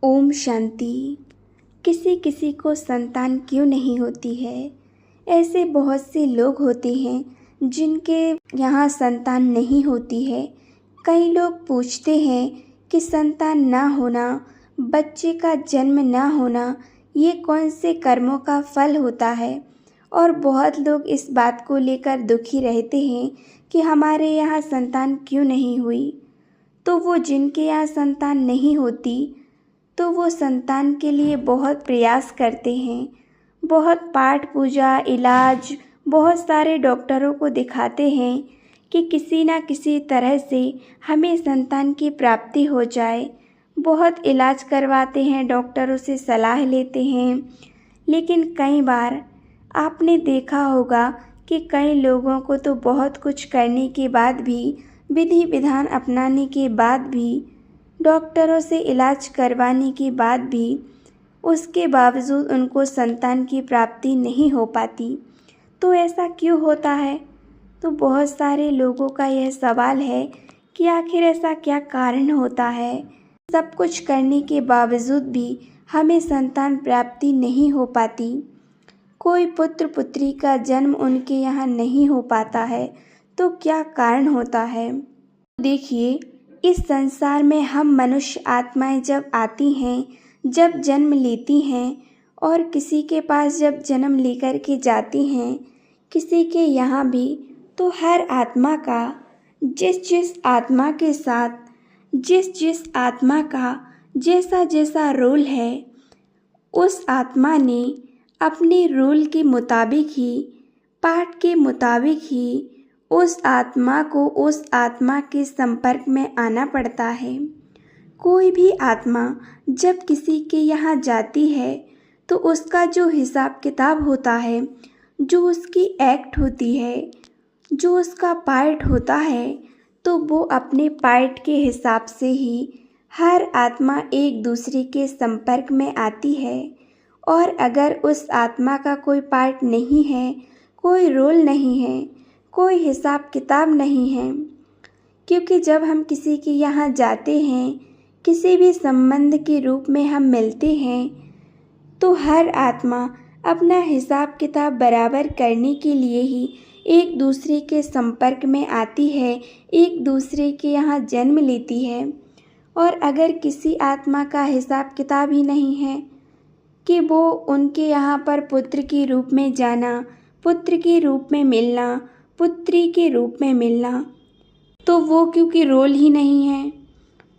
ओम शांति। किसी किसी को संतान क्यों नहीं होती है? ऐसे बहुत से लोग होते हैं जिनके यहाँ संतान नहीं होती है। कई लोग पूछते हैं कि संतान ना होना, बच्चे का जन्म ना होना, ये कौन से कर्मों का फल होता है? और बहुत लोग इस बात को लेकर दुखी रहते हैं कि हमारे यहाँ संतान क्यों नहीं हुई। तो वो जिनके यहाँ संतान नहीं होती तो वो संतान के लिए बहुत प्रयास करते हैं, बहुत पाठ पूजा, इलाज, बहुत सारे डॉक्टरों को दिखाते हैं कि किसी ना किसी तरह से हमें संतान की प्राप्ति हो जाए। बहुत इलाज करवाते हैं, डॉक्टरों से सलाह लेते हैं, लेकिन कई बार आपने देखा होगा कि कई लोगों को तो बहुत कुछ करने के बाद भी, विधि विधान अपनाने के बाद भी, डॉक्टरों से इलाज करवाने के बाद भी उसके बावजूद उनको संतान की प्राप्ति नहीं हो पाती। तो ऐसा क्यों होता है? तो बहुत सारे लोगों का यह सवाल है कि आखिर ऐसा क्या कारण होता है? सब कुछ करने के बावजूद भी हमें संतान प्राप्ति नहीं हो पाती। कोई पुत्र पुत्री का जन्म उनके यहाँ नहीं हो पाता है, तो क्या कारण होता है? देखिए, इस संसार में हम मनुष्य आत्माएं जब आती हैं, जब जन्म लेती हैं और किसी के पास जब जन्म लेकर के जाती हैं, किसी के यहाँ भी, तो हर आत्मा का जिस जिस आत्मा के साथ, जिस जिस आत्मा का जैसा जैसा रोल है, उस आत्मा ने अपने रोल के मुताबिक ही, पाठ के मुताबिक ही उस आत्मा को उस आत्मा के संपर्क में आना पड़ता है। कोई भी आत्मा जब किसी के यहाँ जाती है तो उसका जो हिसाब किताब होता है, जो उसकी एक्ट होती है, जो उसका पार्ट होता है, तो वो अपने पार्ट के हिसाब से ही हर आत्मा एक दूसरे के संपर्क में आती है। और अगर उस आत्मा का कोई पार्ट नहीं है, कोई रोल नहीं है, कोई हिसाब किताब नहीं है, क्योंकि जब हम किसी के यहाँ जाते हैं, किसी भी संबंध के रूप में हम मिलते हैं, तो हर आत्मा अपना हिसाब किताब बराबर करने के लिए ही एक दूसरे के संपर्क में आती है, एक दूसरे के यहाँ जन्म लेती है। और अगर किसी आत्मा का हिसाब किताब ही नहीं है कि वो उनके यहाँ पर पुत्र के रूप में जाना, पुत्र के रूप में मिलना, पुत्री के रूप में मिलना, तो वो क्योंकि रोल ही नहीं है,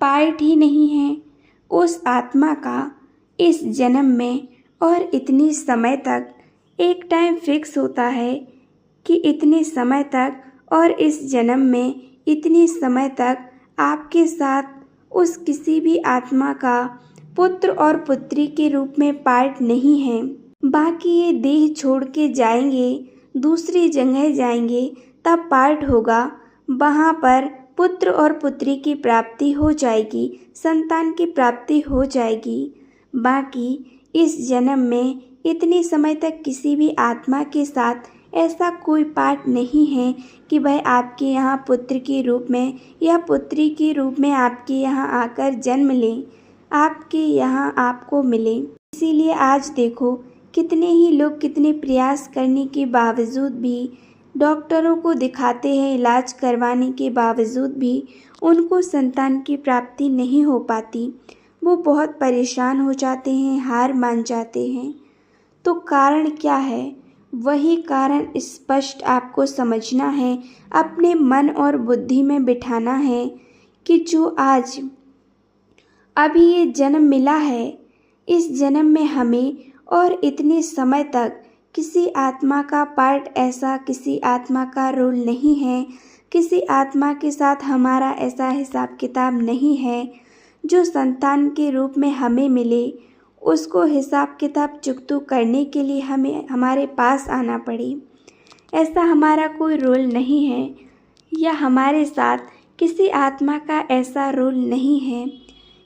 पार्ट ही नहीं है उस आत्मा का इस जन्म में, और इतनी समय तक एक टाइम फिक्स होता है कि इतने समय तक और इस जन्म में इतनी समय तक आपके साथ उस किसी भी आत्मा का पुत्र और पुत्री के रूप में पार्ट नहीं है। बाकी ये देह छोड़ के जाएंगे, दूसरी जगह जाएंगे, तब पार्ट होगा, वहाँ पर पुत्र और पुत्री की प्राप्ति हो जाएगी, संतान की प्राप्ति हो जाएगी। बाकी इस जन्म में इतने समय तक किसी भी आत्मा के साथ ऐसा कोई पार्ट नहीं है कि वह आपके यहाँ पुत्र के रूप में या पुत्री के रूप में आपके यहाँ आकर जन्म लें, आपके यहाँ आपको मिले। इसीलिए आज देखो, कितने ही लोग कितने प्रयास करने के बावजूद भी, डॉक्टरों को दिखाते हैं, इलाज करवाने के बावजूद भी उनको संतान की प्राप्ति नहीं हो पाती। वो बहुत परेशान हो जाते हैं, हार मान जाते हैं। तो कारण क्या है? वही कारण स्पष्ट आपको समझना है, अपने मन और बुद्धि में बिठाना है कि जो आज अभी ये जन्म मिला है, इस जन्म में हमें और इतने समय तक किसी आत्मा का पार्ट, ऐसा किसी आत्मा का रोल नहीं है, किसी आत्मा के साथ हमारा ऐसा हिसाब किताब नहीं है जो संतान के रूप में हमें मिले, उसको हिसाब किताब चुकता करने के लिए हमें हमारे पास आना पड़े। ऐसा हमारा कोई रोल नहीं है, या हमारे साथ किसी आत्मा का ऐसा रोल नहीं है,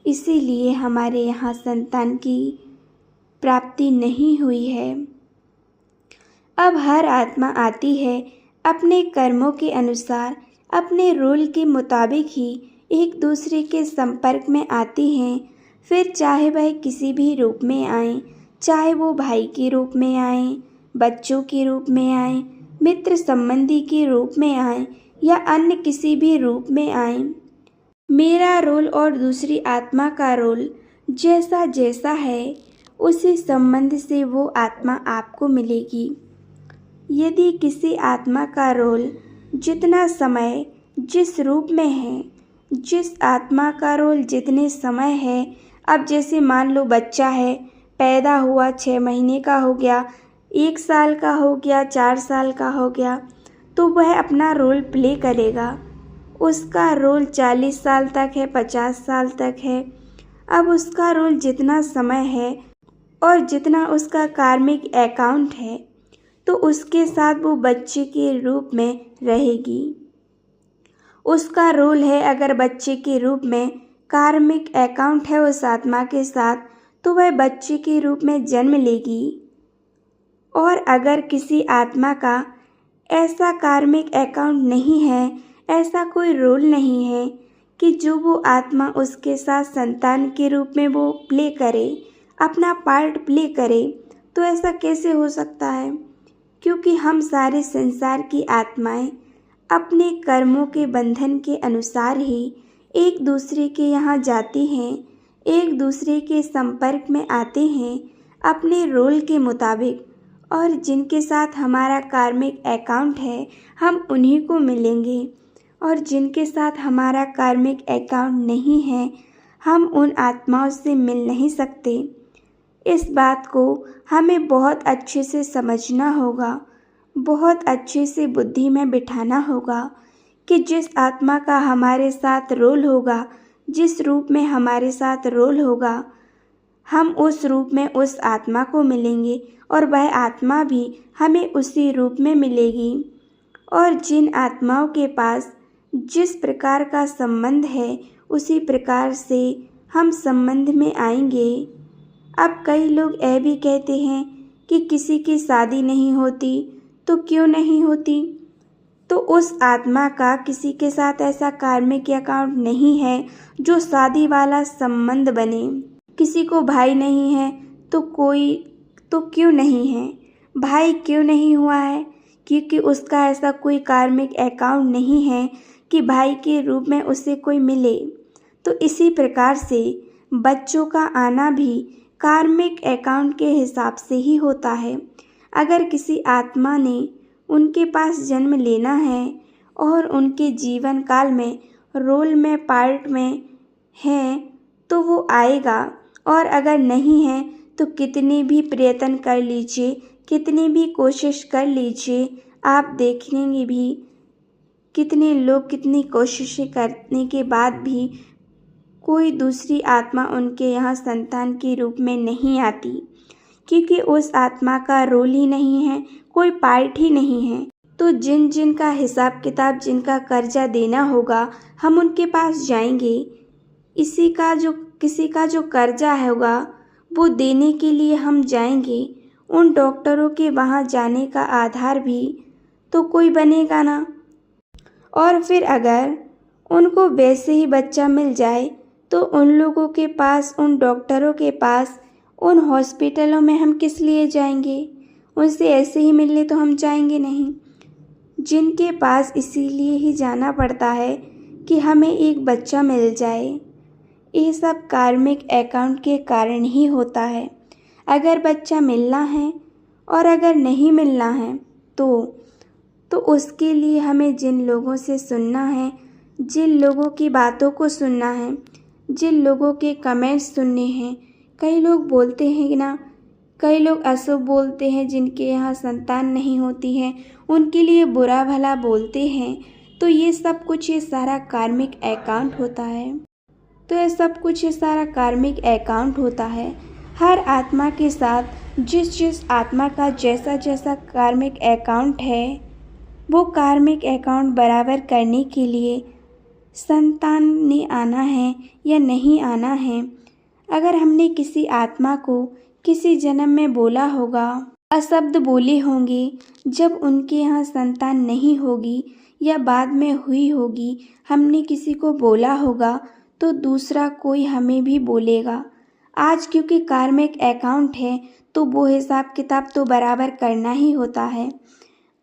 इसीलिए हमारे यहाँ संतान की प्राप्ति नहीं हुई है। अब हर आत्मा आती है अपने कर्मों के अनुसार, अपने रोल के मुताबिक ही एक दूसरे के संपर्क में आती हैं, फिर चाहे वह किसी भी रूप में आए, चाहे वो भाई के रूप में आए, बच्चों के रूप में आए, मित्र संबंधी के रूप में आए या अन्य किसी भी रूप में आए। मेरा रोल और दूसरी आत्मा का रोल जैसा जैसा है, उसी संबंध से वो आत्मा आपको मिलेगी। यदि किसी आत्मा का रोल जितना समय जिस रूप में है, जिस आत्मा का रोल जितने समय है, अब जैसे मान लो बच्चा है, पैदा हुआ 6 महीने का हो गया, 1 साल का हो गया, 4 साल का हो गया, तो वह अपना रोल प्ले करेगा। उसका रोल 40 साल तक है, 50 साल तक है। अब उसका रोल जितना समय है और जितना उसका कार्मिक अकाउंट है, तो उसके साथ वो बच्चे के रूप में रहेगी। उसका रोल है, अगर बच्चे के रूप में कार्मिक अकाउंट है उस आत्मा के साथ, तो वह बच्चे के रूप में जन्म लेगी। और अगर किसी आत्मा का ऐसा कार्मिक अकाउंट नहीं है, ऐसा कोई रोल नहीं है कि जो वो आत्मा उसके साथ संतान के रूप में वो प्ले करे, अपना पार्ट प्ले करे, तो ऐसा कैसे हो सकता है? क्योंकि हम सारे संसार की आत्माएं अपने कर्मों के बंधन के अनुसार ही एक दूसरे के यहाँ जाती हैं, एक दूसरे के संपर्क में आते हैं अपने रोल के मुताबिक, और जिनके साथ हमारा कार्मिक अकाउंट है हम उन्हीं को मिलेंगे, और जिनके साथ हमारा कार्मिक अकाउंट नहीं है हम उन आत्माओं से मिल नहीं सकते। इस बात को हमें बहुत अच्छे से समझना होगा, बहुत अच्छे से बुद्धि में बिठाना होगा कि जिस आत्मा का हमारे साथ रोल होगा, जिस रूप में हमारे साथ रोल होगा, हम उस रूप में उस आत्मा को मिलेंगे और वह आत्मा भी हमें उसी रूप में मिलेगी। और जिन आत्माओं के पास जिस प्रकार का संबंध है, उसी प्रकार से हम संबंध में आएंगे। अब कई लोग यह भी कहते हैं कि किसी की शादी नहीं होती, तो क्यों नहीं होती? तो उस आत्मा का किसी के साथ ऐसा कार्मिक अकाउंट नहीं है जो शादी वाला संबंध बने। किसी को भाई नहीं है तो क्यों नहीं है? भाई क्यों नहीं हुआ है? क्योंकि उसका ऐसा कोई कार्मिक अकाउंट नहीं है कि भाई के रूप में उसे कोई मिले। तो इसी प्रकार से बच्चों का आना भी कार्मिक अकाउंट के हिसाब से ही होता है। अगर किसी आत्मा ने उनके पास जन्म लेना है और उनके जीवन काल में रोल में पार्ट में है, तो वो आएगा, और अगर नहीं है तो कितने भी प्रयत्न कर लीजिए, कितनी भी कोशिश कर लीजिए, आप देखेंगे भी कितने लोग कितनी कोशिशें करने के बाद भी कोई दूसरी आत्मा उनके यहाँ संतान के रूप में नहीं आती, क्योंकि उस आत्मा का रोल ही नहीं है, कोई पार्ट ही नहीं है। तो जिन जिन का हिसाब किताब, जिनका कर्जा देना होगा, हम उनके पास जाएंगे। किसी का जो कर्जा होगा वो देने के लिए हम जाएंगे। उन डॉक्टरों के वहाँ जाने का आधार भी तो कोई बनेगा ना। और फिर अगर उनको वैसे ही बच्चा मिल जाए, तो उन लोगों के पास, उन डॉक्टरों के पास, उन हॉस्पिटलों में हम किस लिए जाएंगे? उनसे ऐसे ही मिलने तो हम जाएंगे नहीं। जिनके पास इसीलिए ही जाना पड़ता है कि हमें एक बच्चा मिल जाए। ये सब कार्मिक अकाउंट के कारण ही होता है। अगर बच्चा मिलना है और अगर नहीं मिलना है तो उसके लिए हमें जिन लोगों से सुनना है, जिन लोगों की बातों को सुनना है, जिन लोगों के कमेंट्स सुनने हैं। कई लोग बोलते हैं ना, कई लोग अशुभ बोलते हैं, जिनके यहाँ संतान नहीं होती है उनके लिए बुरा भला बोलते हैं। तो ये सब कुछ, ये सारा कार्मिक अकाउंट होता है। तो ये सब कुछ, ये सारा कार्मिक अकाउंट होता है। हर आत्मा के साथ जिस आत्मा का जैसा जैसा कार्मिक अकाउंट है, वो कार्मिक अकाउंट बराबर करने के लिए संतान ने आना है या नहीं आना है। अगर हमने किसी आत्मा को किसी जन्म में बोला होगा, अशब्द बोले होंगे, जब उनके यहाँ संतान नहीं होगी या बाद में हुई होगी, हमने किसी को बोला होगा, तो दूसरा कोई हमें भी बोलेगा। आज क्योंकि कार्मिक अकाउंट है तो वो हिसाब किताब तो बराबर करना ही होता है।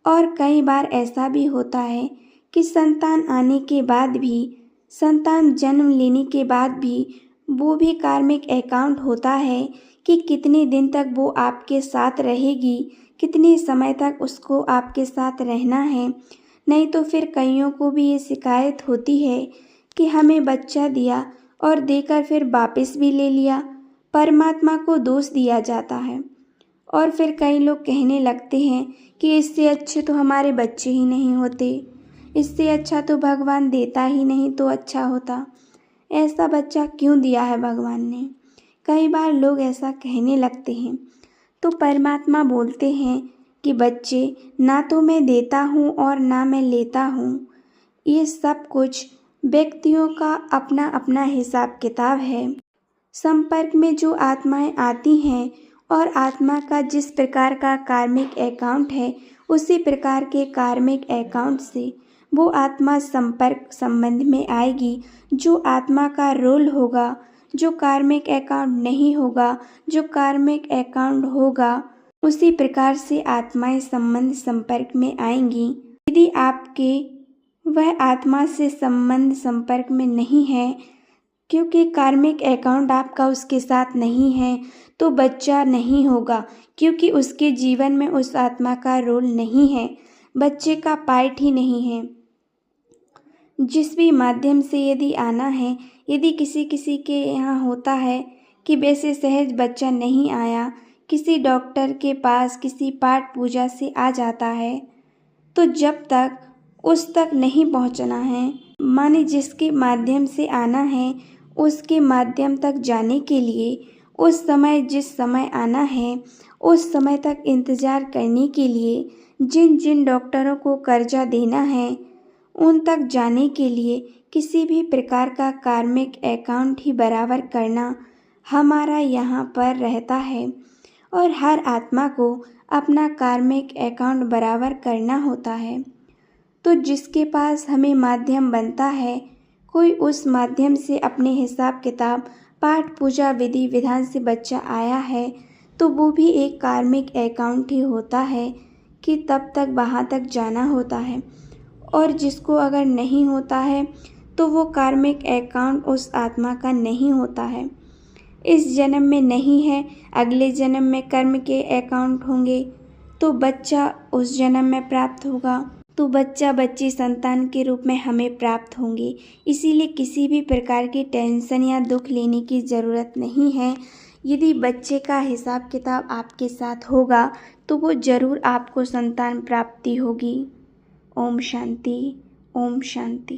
और कई बार ऐसा भी होता है कि संतान आने के बाद भी, संतान जन्म लेने के बाद भी वो भी कार्मिक अकाउंट होता है कि कितने दिन तक वो आपके साथ रहेगी, कितने समय तक उसको आपके साथ रहना है। नहीं तो फिर कईयों को भी ये शिकायत होती है कि हमें बच्चा दिया और देकर फिर वापस भी ले लिया, परमात्मा को दोष दिया जाता है। और फिर कई लोग कहने लगते हैं कि इससे अच्छे तो हमारे बच्चे ही नहीं होते, इससे अच्छा तो भगवान देता ही नहीं तो अच्छा होता, ऐसा बच्चा क्यों दिया है भगवान ने। कई बार लोग ऐसा कहने लगते हैं तो परमात्मा बोलते हैं कि बच्चे ना तो मैं देता हूँ और ना मैं लेता हूँ, ये सब कुछ व्यक्तियों का अपना अपना हिसाब किताब है। संपर्क में जो आत्माएं आती हैं और आत्मा का जिस प्रकार का कार्मिक अकाउंट है, उसी प्रकार के कार्मिक अकाउंट से वो आत्मा संपर्क संबंध में आएगी। जो आत्मा का रोल होगा, जो कार्मिक अकाउंट नहीं होगा, जो कार्मिक अकाउंट होगा, उसी प्रकार से आत्माएं संबंध संपर्क में आएंगी। यदि आपके वह आत्मा से संबंध संपर्क में नहीं है, क्योंकि कार्मिक अकाउंट आपका उसके साथ नहीं है, तो बच्चा नहीं होगा, क्योंकि उसके जीवन में उस आत्मा का रोल नहीं है, बच्चे का पार्ट ही नहीं है। जिस भी माध्यम से यदि आना है, यदि किसी किसी के यहाँ होता है कि वैसे सहज बच्चा नहीं आया, किसी डॉक्टर के पास किसी पाठ पूजा से आ जाता है, तो जब तक उस तक नहीं पहुँचना है, माने जिसके माध्यम से आना है उसके माध्यम तक जाने के लिए उस समय जिस समय आना है, उस समय तक इंतज़ार करने के लिए जिन जिन डॉक्टरों को कर्जा देना है, उन तक जाने के लिए किसी भी प्रकार का कार्मिक अकाउंट ही बराबर करना हमारा यहाँ पर रहता है। और हर आत्मा को अपना कार्मिक अकाउंट बराबर करना होता है। तो जिसके पास हमें माध्यम बनता है, कोई उस माध्यम से अपने हिसाब किताब पाठ पूजा विधि विधान से बच्चा आया है, तो वो भी एक कार्मिक अकाउंट ही होता है कि तब तक वहाँ तक जाना होता है। और जिसको अगर नहीं होता है तो वो कार्मिक अकाउंट उस आत्मा का नहीं होता है। इस जन्म में नहीं है, अगले जन्म में कर्म के अकाउंट होंगे तो बच्चा उस जन्म में प्राप्त होगा, तो बच्चा बच्ची संतान के रूप में हमें प्राप्त होंगे। इसीलिए किसी भी प्रकार की टेंशन या दुख लेने की ज़रूरत नहीं है। यदि बच्चे का हिसाब किताब आपके साथ होगा तो वो ज़रूर आपको संतान प्राप्ति होगी। ओम शांति, ओम शांति।